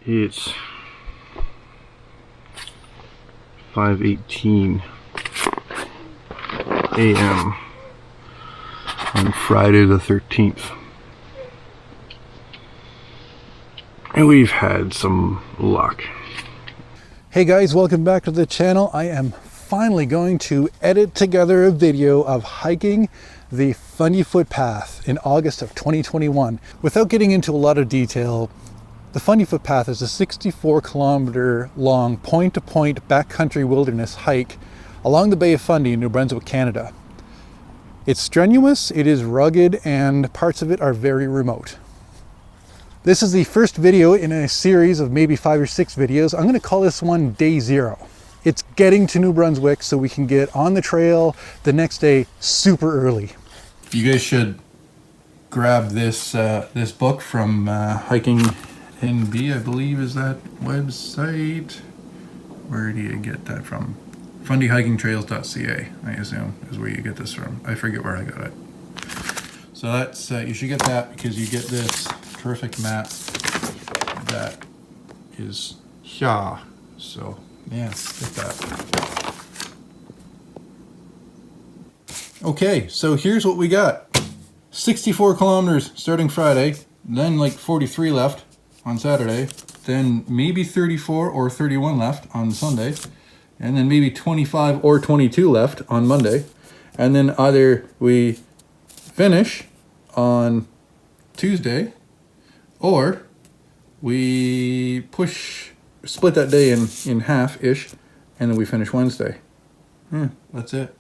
It's 5:18 a.m. on Friday the 13th. And we've had some luck. Hey guys, welcome back to the channel. I am finally going to edit together a video of hiking the Fundy Footpath in August of 2021. Without getting into a lot of detail, the Fundy Footpath is a 64-kilometer long point-to-point backcountry wilderness hike along the Bay of Fundy in New Brunswick, Canada. It's strenuous, it is rugged, and parts of it are very remote. This is the first video in a series of maybe 5 or 6 videos. I'm going to call this one Day Zero. It's getting to New Brunswick so we can get on the trail the next day super early. You guys should grab this this book from Hiking NB, I believe is that website. Where do you get that from? fundyhikingtrails.ca, I assume, is where you get this from. I forget where I got it. So that's you should get that because you get this terrific map that is here. So yeah, get that. Okay, so here's what we got. 64 kilometers starting Friday, then like 43 left on Saturday, then maybe 34 or 31 left on Sunday, and then maybe 25 or 22 left on Monday, and then either we finish on Tuesday or we split that day in half-ish, and then we finish Wednesday. That's it.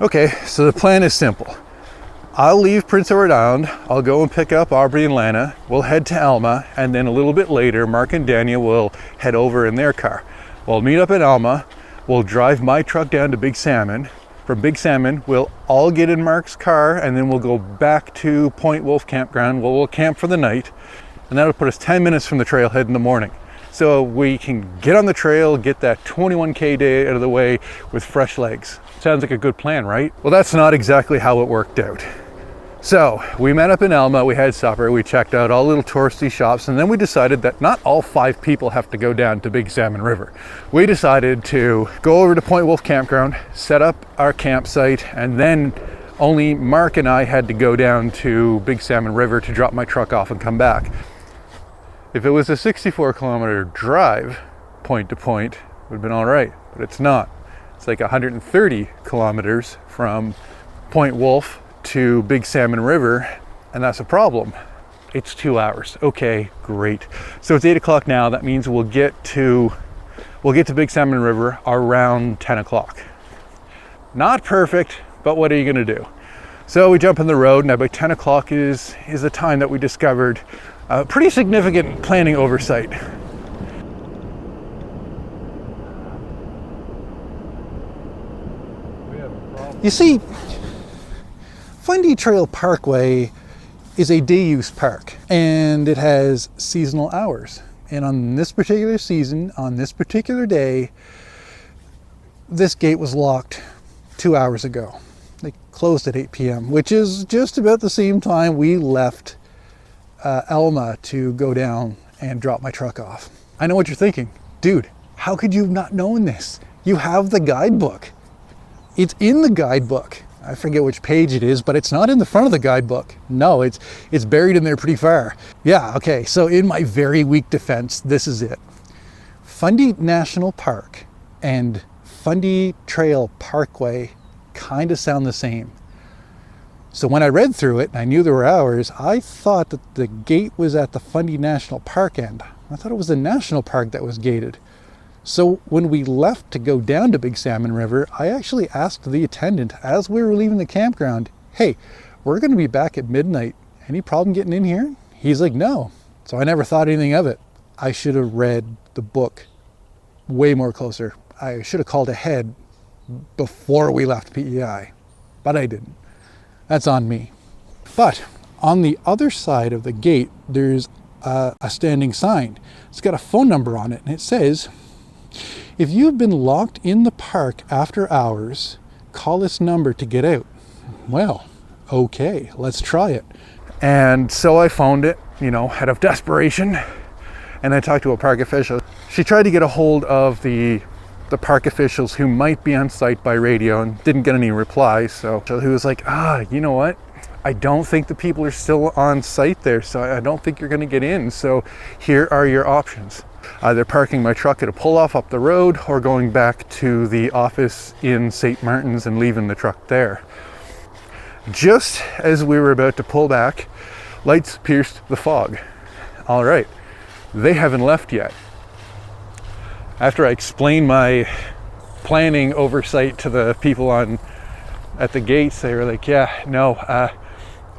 Okay, so the plan is simple. I'll leave Prince Edward Island, I'll go and pick up Aubrey and Lana, we'll head to Alma, and then a little bit later, Mark and Daniel will head over in their car. We'll meet up at Alma, we'll drive my truck down to Big Salmon. From Big Salmon, we'll all get in Mark's car, and then we'll go back to Point Wolf Campground, where we'll camp for the night, and that'll put us 10 minutes from the trailhead in the morning. So we can get on the trail, get that 21K day out of the way with fresh legs. Sounds like a good plan, right? Well, that's not exactly how it worked out. So we met up in Alma, we had supper, we checked out all little touristy shops, and then we decided that not all 5 people have to go down to Big Salmon River. We decided to go over to Point Wolf Campground, set up our campsite, and then only Mark and I had to go down to Big Salmon River to drop my truck off and come back. If it was a 64-kilometer drive, point to point, it would have been all right, but it's not. It's like 130 kilometers from Point Wolf to Big Salmon River, and that's a problem. It's 2 hours. Okay, great. So it's 8 o'clock now. That means we'll get to Big Salmon River around 10 o'clock. Not perfect, but what are you gonna do? So we jump in the road, and about 10 o'clock is the time that we discovered a pretty significant planning oversight. You see, Fundy Trail Parkway is a day-use park, and it has seasonal hours. And on this particular season, on this particular day, this gate was locked 2 hours ago. They closed at 8 p.m., which is just about the same time we left Alma to go down and drop my truck off. I know what you're thinking. Dude, how could you have not known this? You have the guidebook. It's in the guidebook. I forget which page it is, but it's not in the front of the guidebook. No, it's buried in there pretty far. Yeah, okay, so in my very weak defense, this is it. Fundy National Park and Fundy Trail Parkway kind of sound the same. So when I read through it and I knew there were hours, I thought that the gate was at the Fundy National Park end. I thought it was the national park that was gated. So when we left to go down to Big Salmon River, I actually asked the attendant as we were leaving the campground, hey, we're going to be back at midnight. Any problem getting in here? He's like, no. So I never thought anything of it. I should have read the book way more closer. I should have called ahead before we left PEI, but I didn't. That's on me. But on the other side of the gate, there's a standing sign. It's got a phone number on it, and it says, if you've been locked in the park after hours, call this number to get out. Well, okay, let's try it. And so I phoned it, out of desperation. and I talked to a park official. She tried to get a hold of the park officials who might be on site by radio and didn't get any reply. So he was like, you know what? I don't think the people are still on site there, so I don't think you're going to get in. So here are your options. Either parking my truck at a pull-off up the road or going back to the office in St. Martin's and leaving the truck there. Just as we were about to pull back, lights pierced the fog. All right, they haven't left yet. After I explained my planning oversight to the people at the gates, they were like, yeah, no,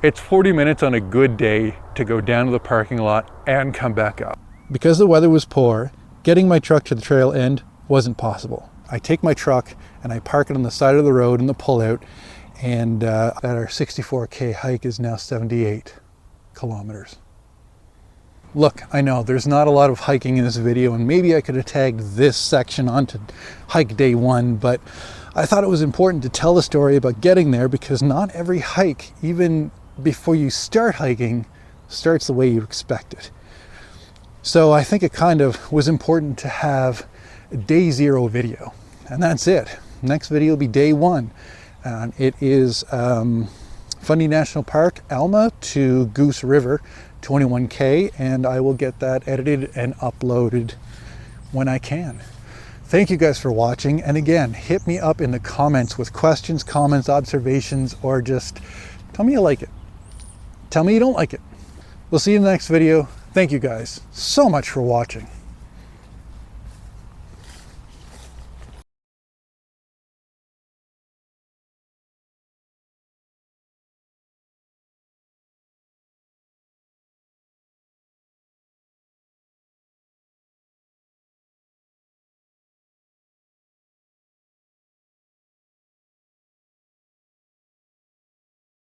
it's 40 minutes on a good day to go down to the parking lot and come back up. Because the weather was poor, getting my truck to the trail end wasn't possible. I take my truck and I park it on the side of the road in the pullout, and that our 64K hike is now 78 kilometers. Look, I know there's not a lot of hiking in this video, and maybe I could have tagged this section onto hike day 1, but I thought it was important to tell the story about getting there, because not every hike, even before you start hiking, starts the way you expect it. So I think it kind of was important to have a day 0 video, and that's it. Next video will be day 1. It is Fundy National Park, Alma to Goose River, 21K, and I will get that edited and uploaded when I can. Thank you guys for watching, and again, hit me up in the comments with questions, comments, observations, or just tell me you like it. Tell me you don't like it. We'll see you in the next video. Thank you guys so much for watching.